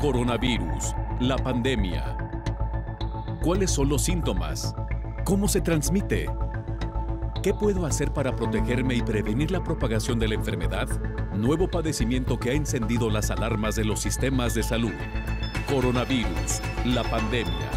Coronavirus, la pandemia. ¿Cuáles son los síntomas? ¿Cómo se transmite? ¿Qué puedo hacer para protegerme y prevenir la propagación de la enfermedad? Nuevo padecimiento que ha encendido las alarmas de los sistemas de salud. Coronavirus, la pandemia.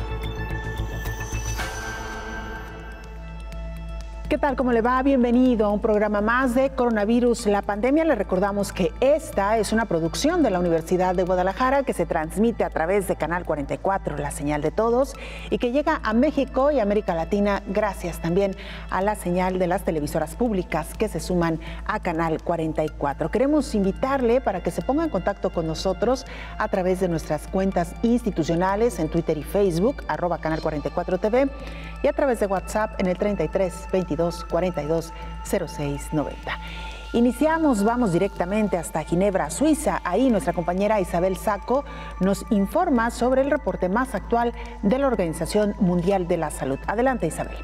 ¿Qué tal? ¿Cómo le va? Bienvenido a un programa más de Coronavirus, la pandemia. Le recordamos que esta es una producción de la Universidad de Guadalajara que se transmite a través de Canal 44, la señal de todos, y que llega a México y América Latina gracias también a la señal de las televisoras públicas que se suman a Canal 44. Queremos invitarle para que se ponga en contacto con nosotros a través de nuestras cuentas institucionales en Twitter y Facebook, @Canal 44 TV, y a través de WhatsApp en el 33 22 42 06 90. Iniciamos, vamos directamente hasta Ginebra, Suiza. Ahí nuestra compañera Isabel Saco nos informa sobre el reporte más actual de la Organización Mundial de la Salud. Adelante, Isabel.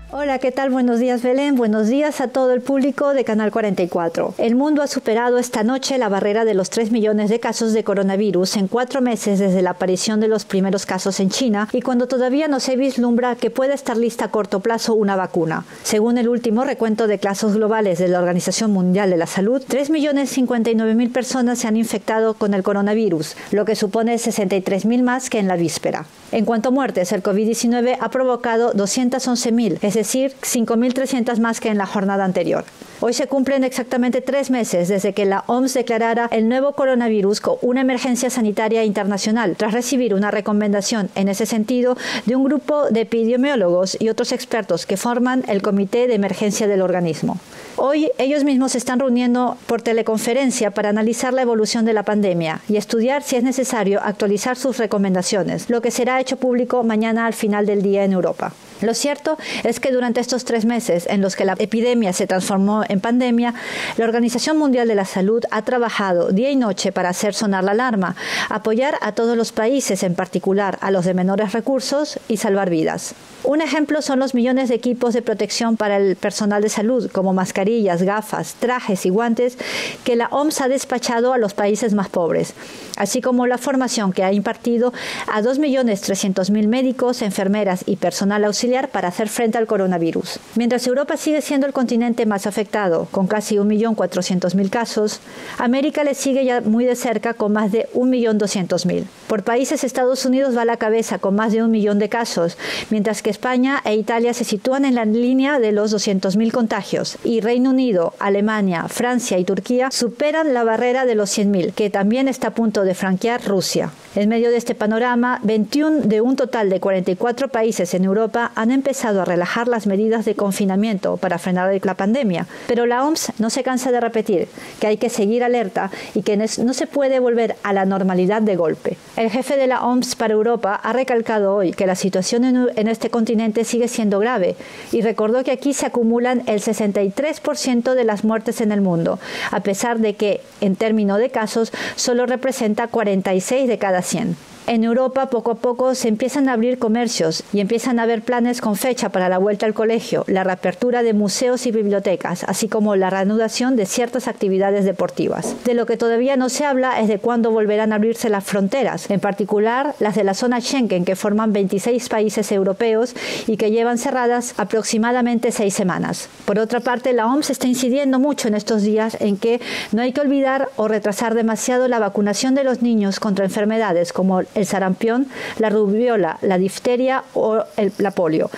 Hola, ¿qué tal? Buenos días, Belén. Buenos días a todo el público de Canal 44. El mundo ha superado esta noche la barrera de los 3 millones de casos de coronavirus en 4 meses desde la aparición de los primeros casos en China y cuando todavía no se vislumbra que pueda estar lista a corto plazo una vacuna. Según el último recuento de casos globales de la Organización Mundial de la Salud, 3.059.000 personas se han infectado con el coronavirus, lo que supone 63.000 más que en la víspera. En cuanto a muertes, el COVID-19 ha provocado 211.000, es decir, 5.300 más que en la jornada anterior. Hoy se cumplen exactamente 3 meses desde que la OMS declarara el nuevo coronavirus como una emergencia sanitaria internacional, tras recibir una recomendación en ese sentido de un grupo de epidemiólogos y otros expertos que forman el Comité de Emergencia del organismo. Hoy ellos mismos se están reuniendo por teleconferencia para analizar la evolución de la pandemia y estudiar si es necesario actualizar sus recomendaciones, lo que será hecho público mañana al final del día en Europa. Lo cierto es que durante estos 3 meses en los que la epidemia se transformó en pandemia, la Organización Mundial de la Salud ha trabajado día y noche para hacer sonar la alarma, apoyar a todos los países, en particular a los de menores recursos, y salvar vidas. Un ejemplo son los millones de equipos de protección para el personal de salud, como mascarillas, gafas, trajes y guantes, que la OMS ha despachado a los países más pobres, así como la formación que ha impartido a 2.300.000 médicos, enfermeras y personal auxiliar para hacer frente al coronavirus. Mientras Europa sigue siendo el continente más afectado, con casi 1.400.000 casos, América le sigue ya muy de cerca con más de 1.200.000. Por países, Estados Unidos va a la cabeza con más de 1 millón de casos, mientras que España e Italia se sitúan en la línea de los 200.000 contagios, y Reino Unido, Alemania, Francia y Turquía superan la barrera de los 100.000, que también está a punto de franquear Rusia. En medio de este panorama, 21 de un total de 44 países en Europa han empezado a relajar las medidas de confinamiento para frenar la pandemia, pero la OMS no se cansa de repetir que hay que seguir alerta y que no se puede volver a la normalidad de golpe. El jefe de la OMS para Europa ha recalcado hoy que la situación en este continente sigue siendo grave y recordó que aquí se acumulan el 63% de las muertes en el mundo, a pesar de que, en términos de casos, solo representa 46 de cada 100. En Europa, poco a poco, se empiezan a abrir comercios y empiezan a haber planes con fecha para la vuelta al colegio, la reapertura de museos y bibliotecas, así como la reanudación de ciertas actividades deportivas. De lo que todavía no se habla es de cuándo volverán a abrirse las fronteras, en particular las de la zona Schengen, que forman 26 países europeos y que llevan cerradas aproximadamente 6 semanas. Por otra parte, la OMS está incidiendo mucho en estos días en que no hay que olvidar o retrasar demasiado la vacunación de los niños contra enfermedades como el sarampión, la rubiola, la difteria o la polio.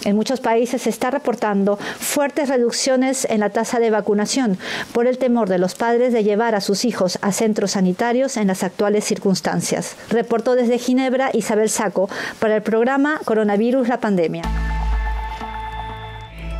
En muchos países se está reportando fuertes reducciones en la tasa de vacunación por el temor de los padres de llevar a sus hijos a centros sanitarios en las actuales circunstancias. Reportó desde Ginebra Isabel Saco para el programa Coronavirus, la pandemia.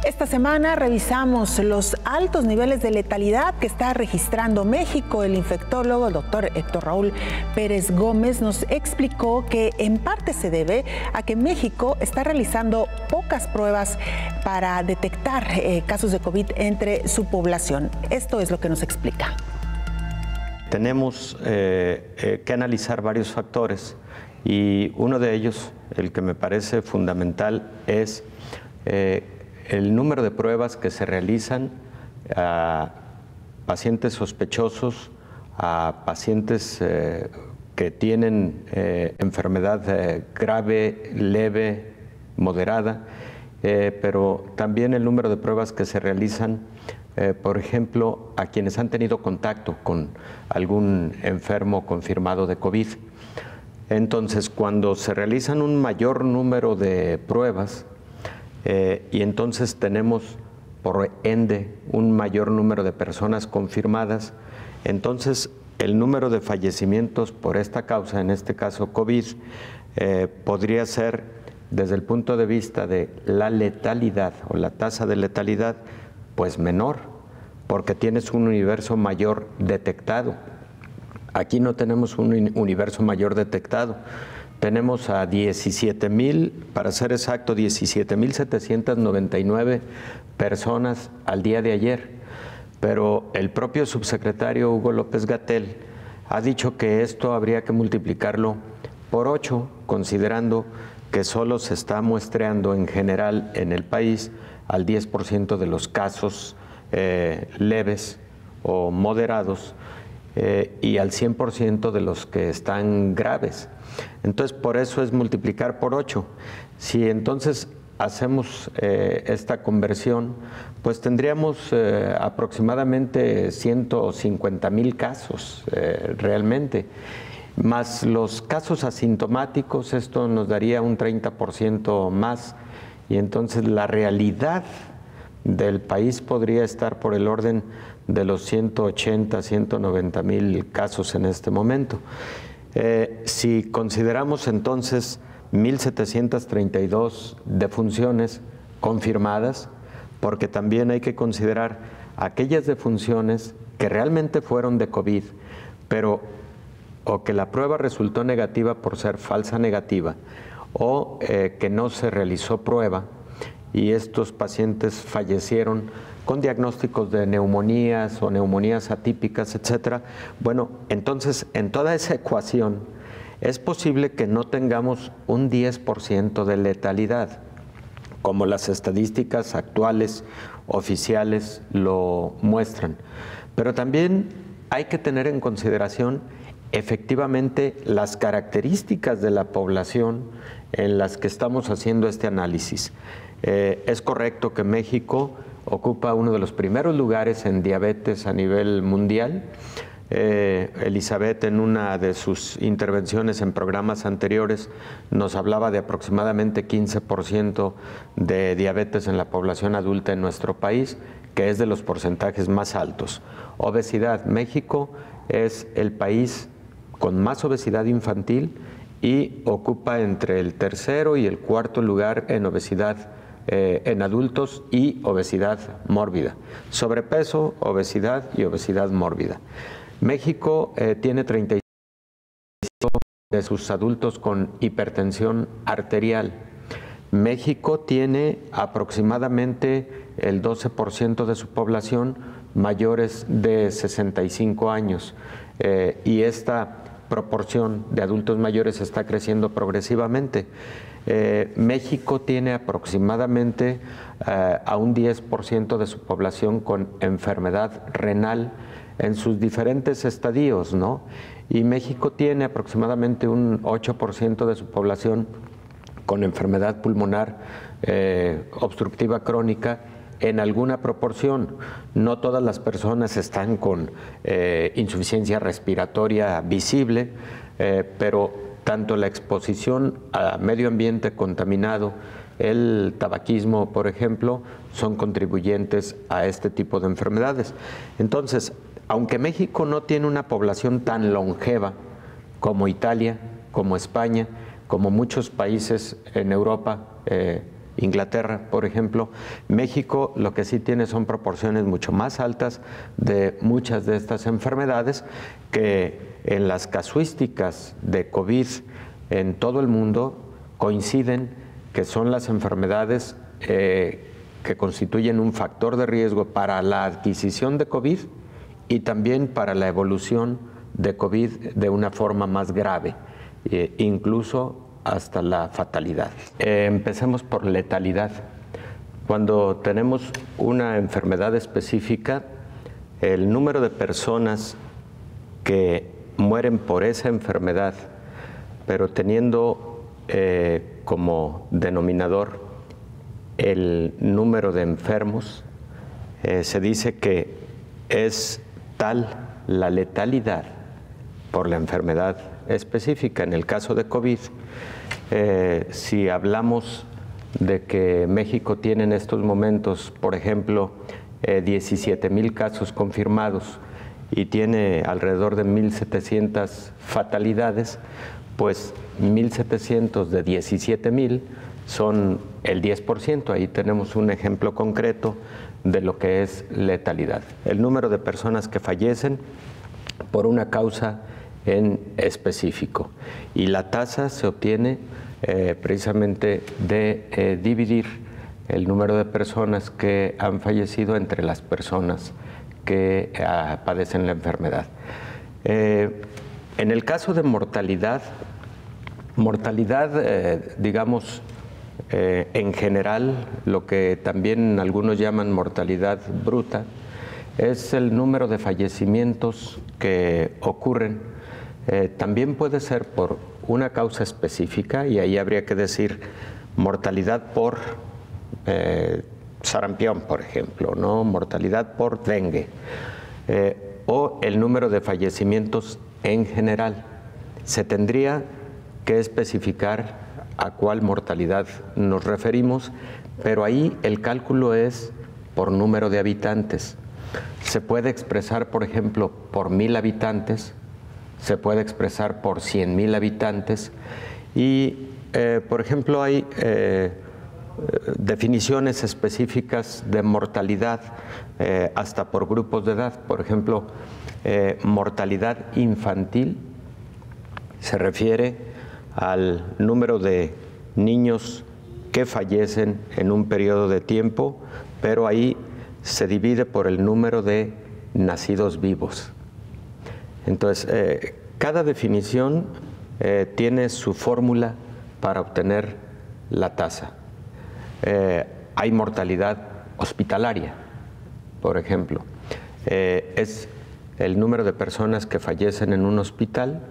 Esta semana revisamos los altos niveles de letalidad que está registrando México. El infectólogo, el doctor Héctor Raúl Pérez Gómez, nos explicó que en parte se debe a que México está realizando pocas pruebas para detectar casos de COVID entre su población. Esto es lo que nos explica. Tenemos que analizar varios factores y uno de ellos, el que me parece fundamental, es el número de pruebas que se realizan a pacientes sospechosos, a pacientes que tienen enfermedad grave, leve, moderada, pero también el número de pruebas que se realizan, por ejemplo, a quienes han tenido contacto con algún enfermo confirmado de COVID. Entonces, cuando se realizan un mayor número de pruebas y entonces tenemos, por ende, un mayor número de personas confirmadas, entonces el número de fallecimientos por esta causa, en este caso COVID, podría ser, desde el punto de vista de la letalidad o la tasa de letalidad, pues menor, porque tienes un universo mayor detectado. Aquí no tenemos un universo mayor detectado. Tenemos a 17,000, para ser exacto, 17,799 personas al día de ayer. Pero el propio subsecretario Hugo López-Gatell ha dicho que esto habría que multiplicarlo por 8, considerando que solo se está muestreando en general en el país al 10% de los casos leves o moderados y al 100% de los que están graves. Entonces, por eso es multiplicar por 8. Si entonces hacemos esta conversión, pues tendríamos aproximadamente 150,000 casos realmente. Más los casos asintomáticos, esto nos daría un 30% más, y entonces la realidad del país podría estar por el orden de los 180, 190,000 casos en este momento. Si consideramos entonces 1,732 defunciones confirmadas, porque también hay que considerar aquellas defunciones que realmente fueron de COVID, pero o que la prueba resultó negativa por ser falsa negativa, o que no se realizó prueba y estos pacientes fallecieron con diagnósticos de neumonías o neumonías atípicas, etcétera. Bueno, entonces en toda esa ecuación es posible que no tengamos un 10% de letalidad, como las estadísticas actuales oficiales lo muestran. Pero también hay que tener en consideración efectivamente las características de la población en las que estamos haciendo este análisis. Es correcto que México ocupa uno de los primeros lugares en diabetes a nivel mundial. Elizabeth, en una de sus intervenciones en programas anteriores, nos hablaba de aproximadamente 15% de diabetes en la población adulta en nuestro país, que es de los porcentajes más altos. Obesidad. México es el país con más obesidad infantil y ocupa entre el tercero y el cuarto lugar en obesidad en adultos y obesidad mórbida. Sobrepeso, obesidad y obesidad mórbida. México tiene 35% de sus adultos con hipertensión arterial. México tiene aproximadamente el 12% de su población mayores de 65 años y esta proporción de adultos mayores está creciendo progresivamente. México tiene aproximadamente a un 10% de su población con enfermedad renal en sus diferentes estadios, ¿no? Y México tiene aproximadamente un 8% de su población con enfermedad pulmonar obstructiva crónica en alguna proporción. No todas las personas están con insuficiencia respiratoria visible, pero tanto la exposición a medio ambiente contaminado, el tabaquismo, por ejemplo, son contribuyentes a este tipo de enfermedades. Entonces, aunque México no tiene una población tan longeva como Italia, como España, como muchos países en Europa, Inglaterra, por ejemplo, México lo que sí tiene son proporciones mucho más altas de muchas de estas enfermedades que en las casuísticas de COVID en todo el mundo coinciden que son las enfermedades que constituyen un factor de riesgo para la adquisición de COVID y también para la evolución de COVID de una forma más grave, incluso hasta la fatalidad. Empecemos por letalidad. Cuando tenemos una enfermedad específica, el número de personas que mueren por esa enfermedad, pero teniendo como denominador el número de enfermos, se dice que es tal la letalidad por la enfermedad específica. En el caso de COVID, si hablamos de que México tiene en estos momentos, por ejemplo, 17,000 casos confirmados y tiene alrededor de 1,700 fatalidades, pues 1,700 de 17,000 son el 10%. Ahí tenemos un ejemplo concreto de lo que es letalidad. El número de personas que fallecen por una causa en específico. Y la tasa se obtiene precisamente de dividir el número de personas que han fallecido entre las personas que padecen la enfermedad. En el caso de mortalidad, digamos, en general, lo que también algunos llaman mortalidad bruta, es el número de fallecimientos que ocurren. También puede ser por una causa específica, y ahí habría que decir mortalidad por sarampión, por ejemplo, ¿no? Mortalidad por dengue, o el número de fallecimientos en general. Se tendría que especificar a cuál mortalidad nos referimos, pero ahí el cálculo es por número de habitantes. Se puede expresar, por ejemplo, por 1,000 habitantes, se puede expresar por 100,000 habitantes y, por ejemplo, hay definiciones específicas de mortalidad hasta por grupos de edad. Por ejemplo, mortalidad infantil se refiere al número de niños que fallecen en un periodo de tiempo, pero ahí se divide por el número de nacidos vivos. Entonces, cada definición tiene su fórmula para obtener la tasa. Hay mortalidad hospitalaria, por ejemplo. Es el número de personas que fallecen en un hospital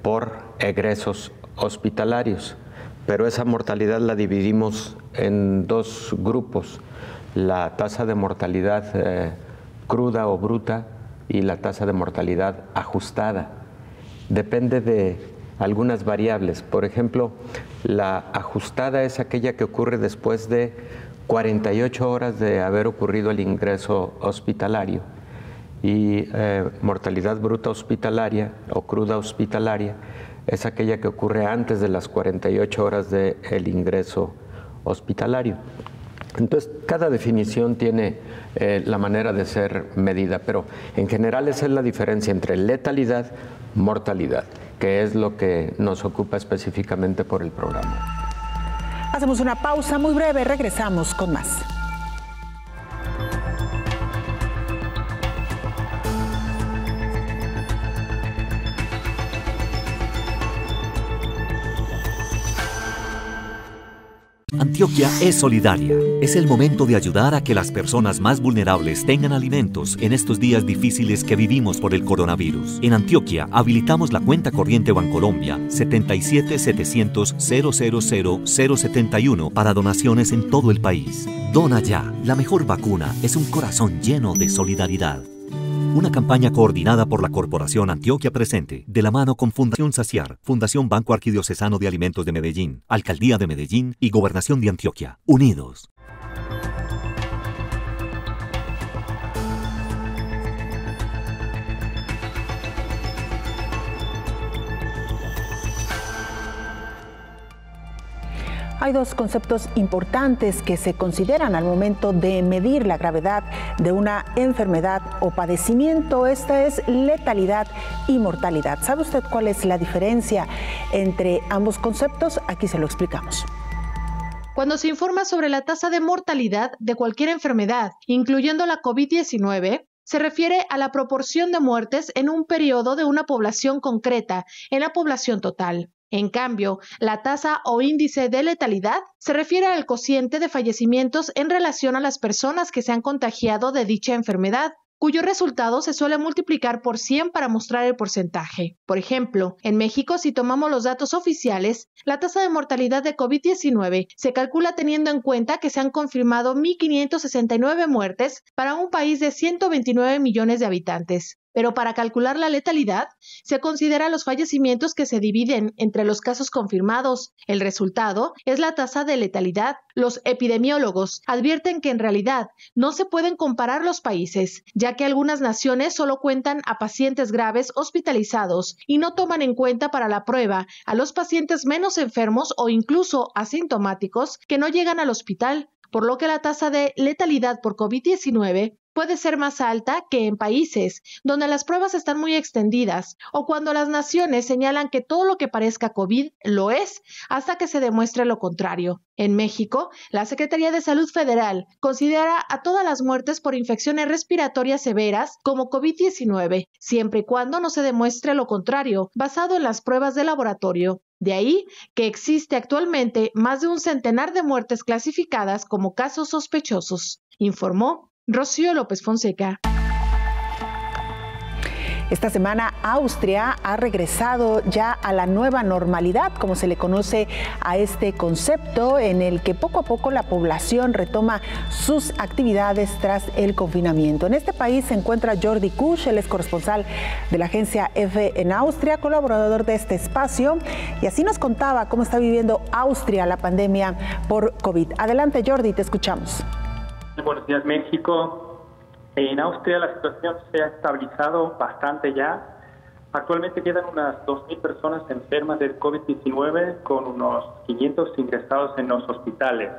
por egresos hospitalarios, pero esa mortalidad la dividimos en dos grupos: la tasa de mortalidad cruda o bruta y la tasa de mortalidad ajustada. Depende de algunas variables. Por ejemplo, la ajustada es aquella que ocurre después de 48 horas de haber ocurrido el ingreso hospitalario, y mortalidad bruta hospitalaria o cruda hospitalaria es aquella que ocurre antes de las 48 horas del ingreso hospitalario. Entonces, cada definición tiene la manera de ser medida, pero en general esa es la diferencia entre letalidad y mortalidad, que es lo que nos ocupa específicamente por el programa. Hacemos una pausa muy breve, regresamos con más. Antioquia es solidaria. Es el momento de ayudar a que las personas más vulnerables tengan alimentos en estos días difíciles que vivimos por el coronavirus. En Antioquia habilitamos la cuenta corriente Bancolombia 77-700-000-071 para donaciones en todo el país. Dona ya. La mejor vacuna es un corazón lleno de solidaridad. Una campaña coordinada por la Corporación Antioquia Presente, de la mano con Fundación Saciar, Fundación Banco Arquidiocesano de Alimentos de Medellín, Alcaldía de Medellín y Gobernación de Antioquia. Unidos. Hay dos conceptos importantes que se consideran al momento de medir la gravedad de una enfermedad o padecimiento. Esta es letalidad y mortalidad. ¿Sabe usted cuál es la diferencia entre ambos conceptos? Aquí se lo explicamos. Cuando se informa sobre la tasa de mortalidad de cualquier enfermedad, incluyendo la COVID-19, se refiere a la proporción de muertes en un periodo de una población concreta en la población total. En cambio, la tasa o índice de letalidad se refiere al cociente de fallecimientos en relación a las personas que se han contagiado de dicha enfermedad, cuyo resultado se suele multiplicar por 100 para mostrar el porcentaje. Por ejemplo, en México, si tomamos los datos oficiales, la tasa de mortalidad de COVID-19 se calcula teniendo en cuenta que se han confirmado 1.569 muertes para un país de 129 millones de habitantes. Pero para calcular la letalidad, se considera los fallecimientos que se dividen entre los casos confirmados. El resultado es la tasa de letalidad. Los epidemiólogos advierten que en realidad no se pueden comparar los países, ya que algunas naciones solo cuentan a pacientes graves hospitalizados y no toman en cuenta para la prueba a los pacientes menos enfermos o incluso asintomáticos que no llegan al hospital, por lo que la tasa de letalidad por COVID-19 puede ser más alta que en países donde las pruebas están muy extendidas o cuando las naciones señalan que todo lo que parezca COVID lo es hasta que se demuestre lo contrario. En México, la Secretaría de Salud Federal considera a todas las muertes por infecciones respiratorias severas como COVID-19, siempre y cuando no se demuestre lo contrario, basado en las pruebas de laboratorio. De ahí que existe actualmente más de un centenar de muertes clasificadas como casos sospechosos, informó Rocío López Fonseca. Esta semana Austria ha regresado ya a la nueva normalidad, como se le conoce a este concepto, en el que poco a poco la población retoma sus actividades tras el confinamiento. En este país se encuentra Jordi Kusch, él es corresponsal de la agencia EFE en Austria, colaborador de este espacio, y así nos contaba cómo está viviendo Austria la pandemia por COVID. Adelante, Jordi, te escuchamos. Buenos días, México. En Austria la situación se ha estabilizado bastante ya. Actualmente quedan unas 2.000 personas enfermas del COVID-19 con unos 500 ingresados en los hospitales.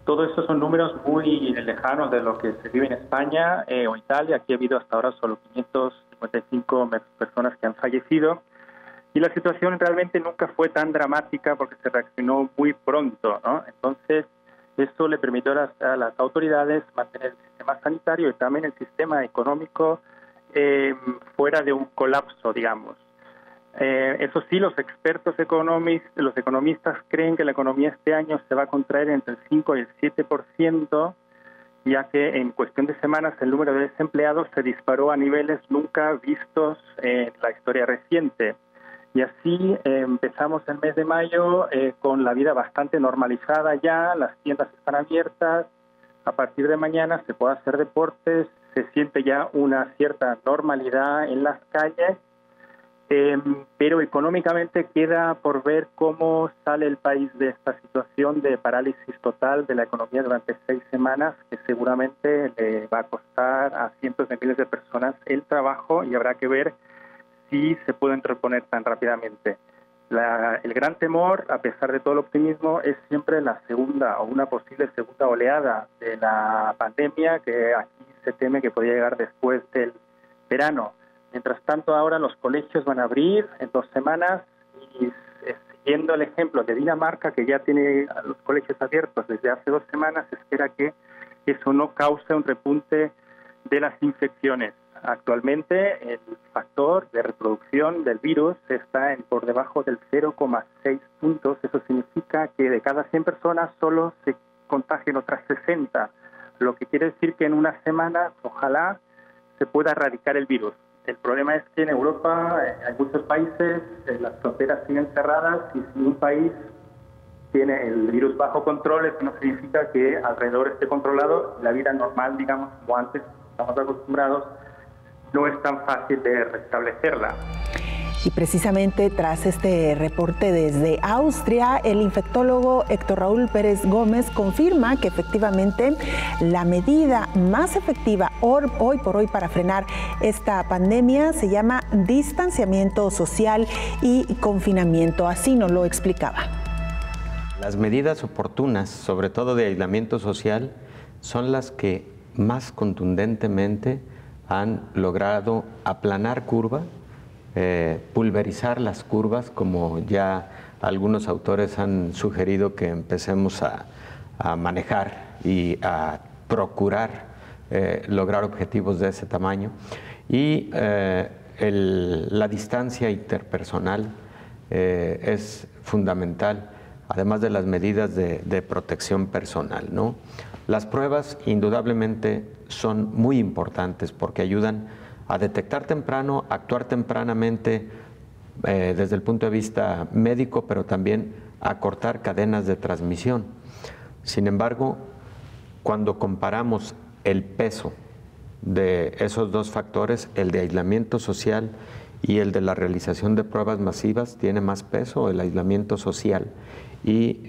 Todo esto son números muy lejanos de lo que se vive en España o Italia. Aquí ha habido hasta ahora solo 555 personas que han fallecido. Y la situación realmente nunca fue tan dramática porque se reaccionó muy pronto, ¿no? Entonces, esto le permitió a las autoridades mantener el sistema sanitario y también el sistema económico fuera de un colapso, digamos. Eso sí, los expertos los economistas creen que la economía este año se va a contraer entre el 5 y el 7%, ya que en cuestión de semanas el número de desempleados se disparó a niveles nunca vistos en la historia reciente. Y así empezamos el mes de mayo con la vida bastante normalizada ya, las tiendas están abiertas, a partir de mañana se puede hacer deportes, se siente ya una cierta normalidad en las calles, pero económicamente queda por ver cómo sale el país de esta situación de parálisis total de la economía durante 6 semanas, que seguramente le va a costar a cientos de miles de personas el trabajo y habrá que ver si se pueden reponer tan rápidamente. El gran temor, a pesar de todo el optimismo, es siempre la segunda o una posible segunda oleada de la pandemia, que aquí se teme que podría llegar después del verano. Mientras tanto, ahora los colegios van a abrir en 2 semanas y siguiendo el ejemplo de Dinamarca, que ya tiene los colegios abiertos desde hace 2 semanas, se espera que eso no cause un repunte de las infecciones. Actualmente el factor de reproducción del virus está por debajo del 0,6 puntos. Eso significa que de cada 100 personas solo se contagian otras 60, lo que quiere decir que en una semana ojalá se pueda erradicar el virus. El problema es que en Europa hay muchos países, las fronteras siguen cerradas y si un país tiene el virus bajo control, eso no significa que alrededor esté controlado. La vida normal, digamos, como antes estamos acostumbrados, no es tan fácil de restablecerla. Y precisamente tras este reporte desde Austria, el infectólogo Héctor Raúl Pérez Gómez confirma que efectivamente la medida más efectiva hoy por hoy para frenar esta pandemia se llama distanciamiento social y confinamiento. Así nos lo explicaba. Las medidas oportunas, sobre todo de aislamiento social, son las que más contundentemente han logrado aplanar curva, pulverizar las curvas, como ya algunos autores han sugerido que empecemos a manejar y a procurar lograr objetivos de ese tamaño. Y la distancia interpersonal es fundamental, además de las medidas de protección personal, ¿no? Las pruebas indudablemente son muy importantes porque ayudan a detectar temprano, a actuar tempranamente desde el punto de vista médico, pero también a cortar cadenas de transmisión. Sin embargo, cuando comparamos el peso de esos dos factores, el de aislamiento social y el de la realización de pruebas masivas, tiene más peso el aislamiento social y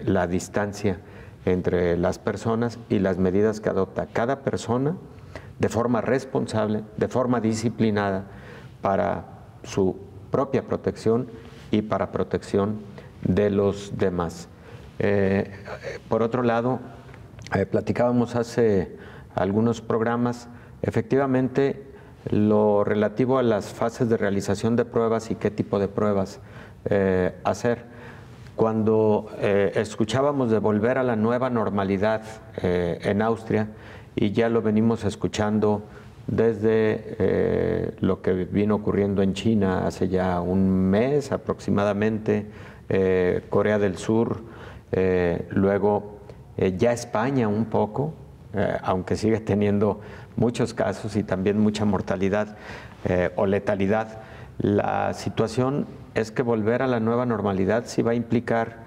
la distancia entre las personas y las medidas que adopta cada persona de forma responsable, de forma disciplinada, para su propia protección y para protección de los demás. Por otro lado, platicábamos hace algunos programas, efectivamente, lo relativo a las fases de realización de pruebas y qué tipo de pruebas hacer. Cuando escuchábamos de volver a la nueva normalidad en Austria, y ya lo venimos escuchando desde lo que vino ocurriendo en China hace ya un mes aproximadamente, Corea del Sur, luego ya España un poco, aunque sigue teniendo muchos casos y también mucha mortalidad o letalidad. La situación es que volver a la nueva normalidad sí va a implicar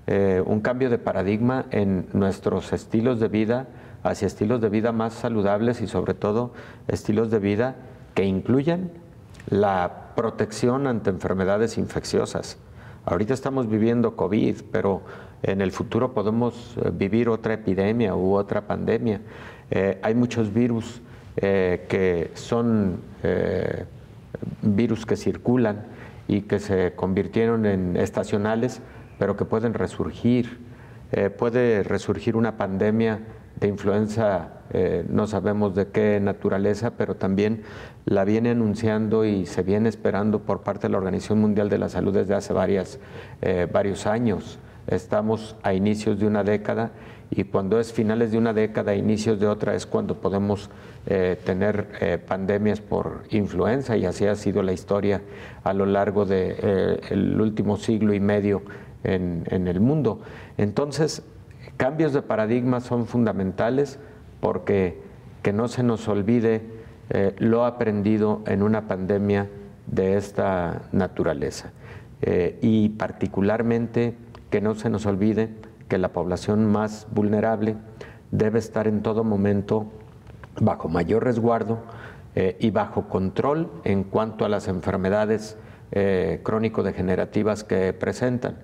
un cambio de paradigma en nuestros estilos de vida, hacia estilos de vida más saludables y sobre todo estilos de vida que incluyan la protección ante enfermedades infecciosas. Ahorita estamos viviendo COVID, pero en el futuro podemos vivir otra epidemia u otra pandemia. Hay muchos virus que son virus que circulan y que se convirtieron en estacionales, pero que pueden resurgir. Puede resurgir una pandemia de influenza, no sabemos de qué naturaleza, pero también la viene anunciando y se viene esperando por parte de la Organización Mundial de la Salud desde hace varios años. Estamos a inicios de una década y cuando es finales de una década, inicios de otra, es cuando podemos tener pandemias por influenza, y así ha sido la historia a lo largo del último siglo y medio en el mundo. Entonces, cambios de paradigma son fundamentales porque que no se nos olvide lo aprendido en una pandemia de esta naturaleza y particularmente que no se nos olvide que la población más vulnerable debe estar en todo momento bajo mayor resguardo y bajo control en cuanto a las enfermedades crónico-degenerativas que presentan.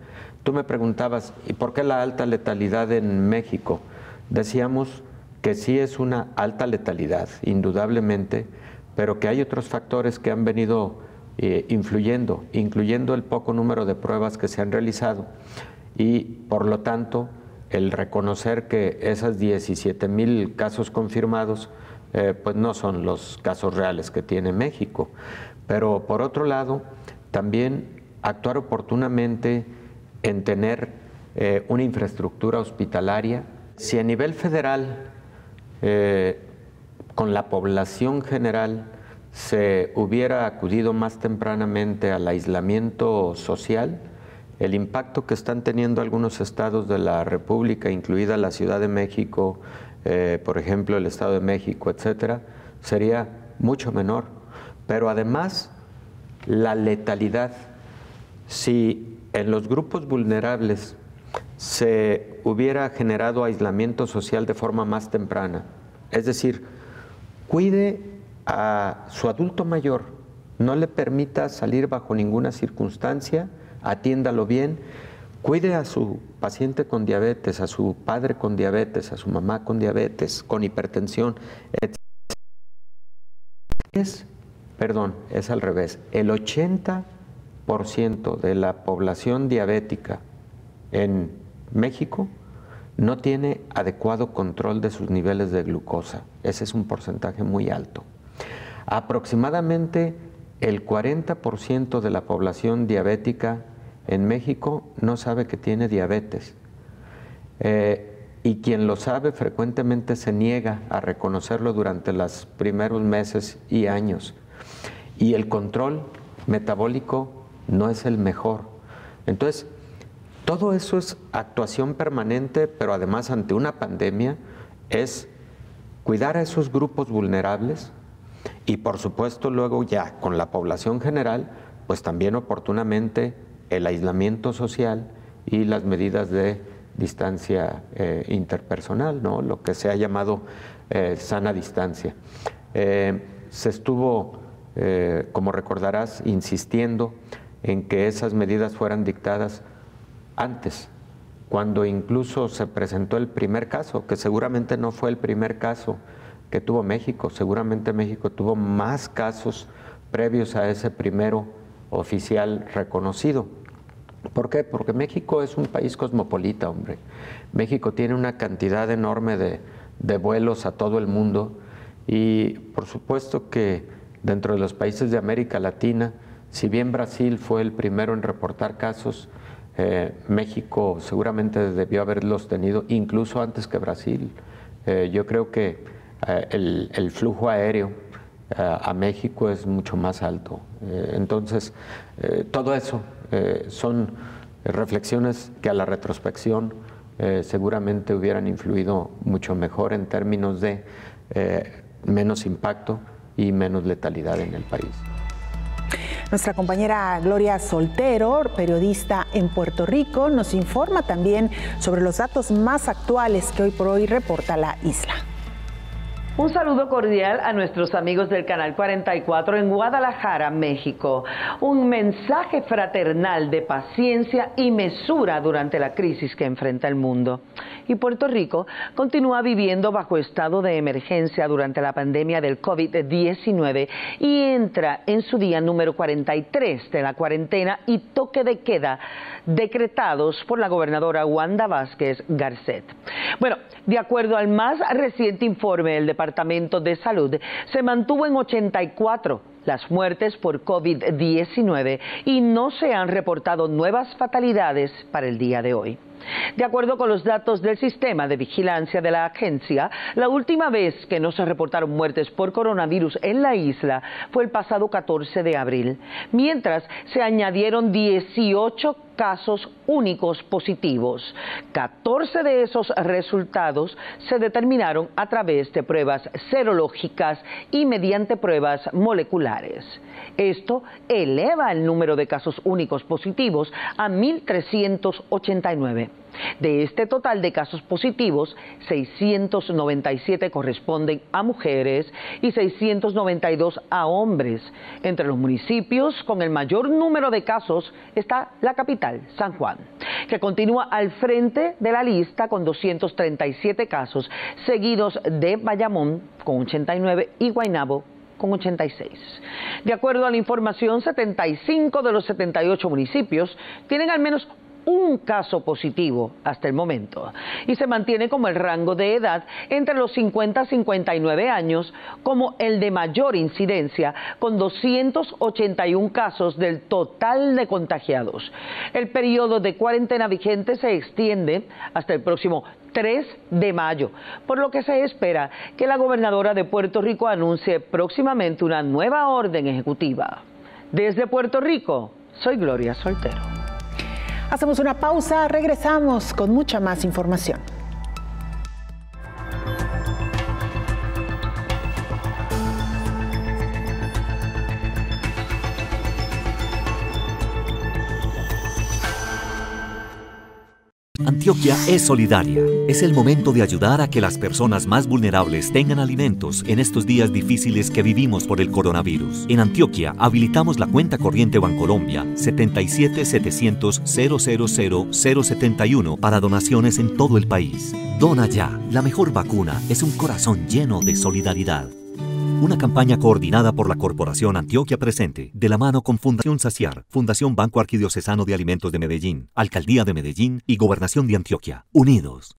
Tú me preguntabas, ¿y por qué la alta letalidad en México? Decíamos que sí es una alta letalidad, indudablemente, pero que hay otros factores que han venido influyendo, incluyendo el poco número de pruebas que se han realizado y, por lo tanto, el reconocer que esas 17,000 casos confirmados pues no son los casos reales que tiene México. Pero, por otro lado, también actuar oportunamente en tener una infraestructura hospitalaria. Si a nivel federal, con la población general, se hubiera acudido más tempranamente al aislamiento social, el impacto que están teniendo algunos estados de la República, incluida la Ciudad de México, por ejemplo, el Estado de México, etcétera, sería mucho menor. Pero además, la letalidad, si en los grupos vulnerables se hubiera generado aislamiento social de forma más temprana, es decir, cuide a su adulto mayor, no le permita salir bajo ninguna circunstancia, atiéndalo bien, cuide a su paciente con diabetes, a su padre con diabetes, a su mamá con diabetes, con hipertensión, etc. Es al revés, el 80% de la población diabética en México no tiene adecuado control de sus niveles de glucosa. Ese es un porcentaje muy alto. Aproximadamente el 40% de la población diabética en México no sabe que tiene diabetes. Y quien lo sabe frecuentemente se niega a reconocerlo durante los primeros meses y años. Y el control metabólico no es el mejor. Entonces, todo eso es actuación permanente, pero además ante una pandemia, es cuidar a esos grupos vulnerables y, por supuesto, luego ya con la población general, pues también oportunamente el aislamiento social y las medidas de distancia interpersonal, ¿no? Lo que se ha llamado sana distancia. Se estuvo, como recordarás, insistiendo en que esas medidas fueran dictadas antes, cuando incluso se presentó el primer caso, que seguramente no fue el primer caso que tuvo México, seguramente México tuvo más casos previos a ese primero oficial reconocido. ¿Por qué? Porque México es un país cosmopolita, hombre. México tiene una cantidad enorme de vuelos a todo el mundo y por supuesto que dentro de los países de América Latina, si bien Brasil fue el primero en reportar casos, México seguramente debió haberlos tenido incluso antes que Brasil. Yo creo que el flujo aéreo a México es mucho más alto. Entonces, todo eso son reflexiones que a la retrospección seguramente hubieran influido mucho mejor en términos de menos impacto y menos letalidad en el país. Nuestra compañera Gloria Soltero, periodista en Puerto Rico, nos informa también sobre los datos más actuales que hoy por hoy reporta la isla. Un saludo cordial a nuestros amigos del Canal 44 en Guadalajara, México. Un mensaje fraternal de paciencia y mesura durante la crisis que enfrenta el mundo. Y Puerto Rico continúa viviendo bajo estado de emergencia durante la pandemia del COVID-19 y entra en su día número 43 de la cuarentena y toque de queda decretados por la gobernadora Wanda Vázquez Garcet. Bueno, de acuerdo al más reciente informe del Departamento de Salud, se mantuvo en 84 las muertes por COVID-19 y no se han reportado nuevas fatalidades para el día de hoy. De acuerdo con los datos del sistema de vigilancia de la agencia, la última vez que no se reportaron muertes por coronavirus en la isla fue el pasado 14 de abril, mientras se añadieron 18 casos únicos positivos. 14 de esos resultados se determinaron a través de pruebas serológicas y mediante pruebas moleculares. Esto eleva el número de casos únicos positivos a 1.389. De este total de casos positivos, 697 corresponden a mujeres y 692 a hombres. Entre los municipios con el mayor número de casos está la capital, San Juan, que continúa al frente de la lista con 237 casos, seguidos de Bayamón con 89 y Guaynabo con 86. De acuerdo a la información, 75 de los 78 municipios tienen al menos un caso positivo hasta el momento y se mantiene como el rango de edad entre los 50 a 59 años como el de mayor incidencia, con 281 casos del total de contagiados. El periodo de cuarentena vigente se extiende hasta el próximo 3 de mayo, por lo que se espera que la gobernadora de Puerto Rico anuncie próximamente una nueva orden ejecutiva. Desde Puerto Rico, soy Gloria Soltero. Hacemos una pausa, regresamos con mucha más información. Antioquia es solidaria. Es el momento de ayudar a que las personas más vulnerables tengan alimentos en estos días difíciles que vivimos por el coronavirus. En Antioquia habilitamos la cuenta corriente Bancolombia 77-700-000-071 para donaciones en todo el país. Dona ya. La mejor vacuna es un corazón lleno de solidaridad. Una campaña coordinada por la Corporación Antioquia Presente, de la mano con Fundación Saciar, Fundación Banco Arquidiocesano de Alimentos de Medellín, Alcaldía de Medellín y Gobernación de Antioquia. Unidos.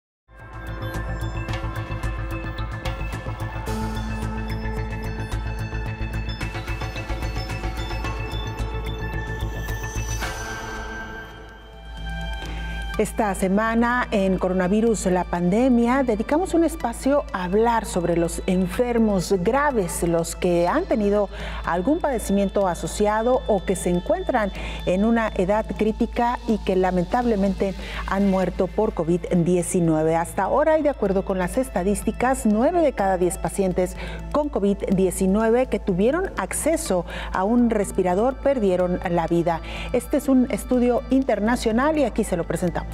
Esta semana en Coronavirus, la pandemia, dedicamos un espacio a hablar sobre los enfermos graves, los que han tenido algún padecimiento asociado o que se encuentran en una edad crítica y que lamentablemente han muerto por COVID-19. Hasta ahora, y de acuerdo con las estadísticas, 9 de cada 10 pacientes con COVID-19 que tuvieron acceso a un respirador perdieron la vida. Este es un estudio internacional y aquí se lo presentamos.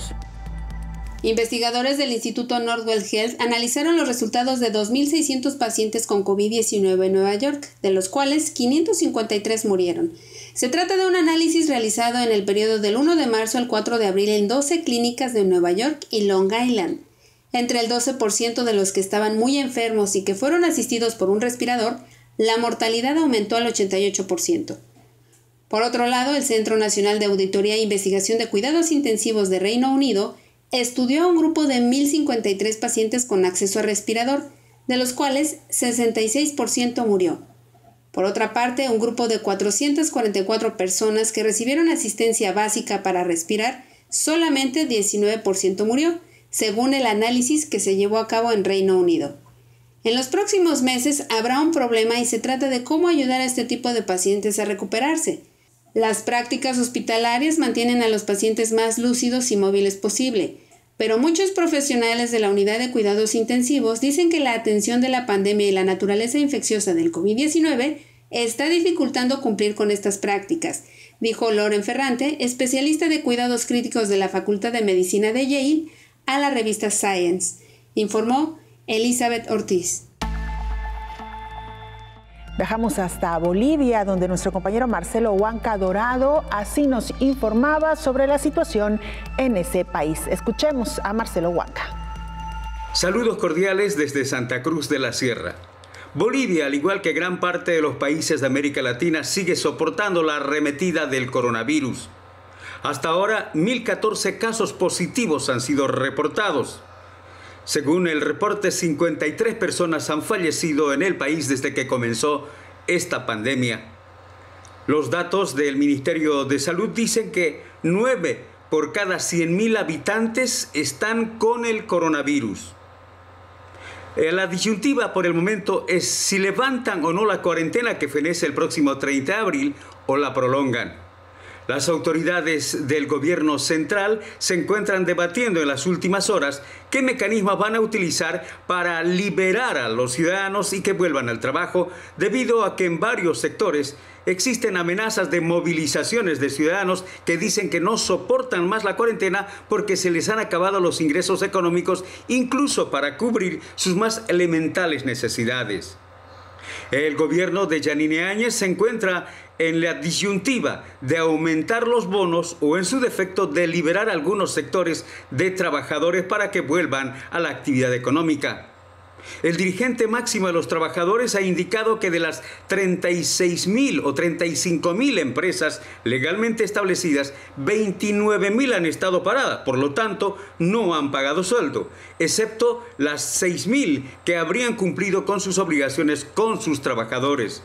Investigadores del Instituto Northwell Health analizaron los resultados de 2.600 pacientes con COVID-19 en Nueva York, de los cuales 553 murieron. Se trata de un análisis realizado en el periodo del 1 de marzo al 4 de abril en 12 clínicas de Nueva York y Long Island. Entre el 12% de los que estaban muy enfermos y que fueron asistidos por un respirador, la mortalidad aumentó al 88%. Por otro lado, el Centro Nacional de Auditoría e Investigación de Cuidados Intensivos de Reino Unido estudió a un grupo de 1.053 pacientes con acceso a respirador, de los cuales 66% murió. Por otra parte, un grupo de 444 personas que recibieron asistencia básica para respirar, solamente 19% murió, según el análisis que se llevó a cabo en Reino Unido. En los próximos meses habrá un problema y se trata de cómo ayudar a este tipo de pacientes a recuperarse. Las prácticas hospitalarias mantienen a los pacientes más lúcidos y móviles posible, pero muchos profesionales de la unidad de cuidados intensivos dicen que la atención de la pandemia y la naturaleza infecciosa del COVID-19 está dificultando cumplir con estas prácticas, dijo Loren Ferrante, especialista de cuidados críticos de la Facultad de Medicina de Yale, a la revista Science, informó Elizabeth Ortiz. Viajamos hasta Bolivia, donde nuestro compañero Marcelo Huanca Dorado así nos informaba sobre la situación en ese país. Escuchemos a Marcelo Huanca. Saludos cordiales desde Santa Cruz de la Sierra. Bolivia, al igual que gran parte de los países de América Latina, sigue soportando la arremetida del coronavirus. Hasta ahora, 1.014 casos positivos han sido reportados. Según el reporte, 53 personas han fallecido en el país desde que comenzó esta pandemia. Los datos del Ministerio de Salud dicen que 9 por cada 100.000 habitantes están con el coronavirus. La disyuntiva por el momento es si levantan o no la cuarentena que fenece el próximo 30 de abril o la prolongan. Las autoridades del gobierno central se encuentran debatiendo en las últimas horas qué mecanismos van a utilizar para liberar a los ciudadanos y que vuelvan al trabajo, debido a que en varios sectores existen amenazas de movilizaciones de ciudadanos que dicen que no soportan más la cuarentena porque se les han acabado los ingresos económicos, incluso para cubrir sus más elementales necesidades. El gobierno de Yanine Áñez se encuentra en la disyuntiva de aumentar los bonos o, en su defecto, de liberar algunos sectores de trabajadores para que vuelvan a la actividad económica. El dirigente máximo de los trabajadores ha indicado que de las 36.000 o 35.000 empresas legalmente establecidas, 29.000 han estado paradas, por lo tanto no han pagado sueldo, excepto las 6.000 que habrían cumplido con sus obligaciones con sus trabajadores.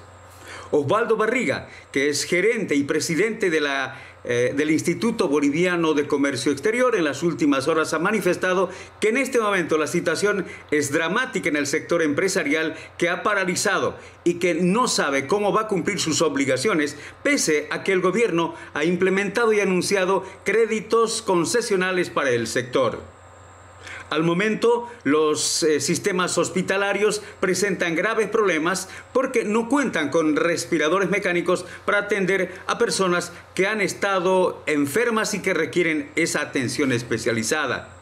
Osvaldo Barriga, que es gerente y presidente del Instituto Boliviano de Comercio Exterior, en las últimas horas ha manifestado que en este momento la situación es dramática en el sector empresarial, que ha paralizado y que no sabe cómo va a cumplir sus obligaciones, pese a que el gobierno ha implementado y anunciado créditos concesionales para el sector. Al momento, los sistemas hospitalarios presentan graves problemas porque no cuentan con respiradores mecánicos para atender a personas que han estado enfermas y que requieren esa atención especializada.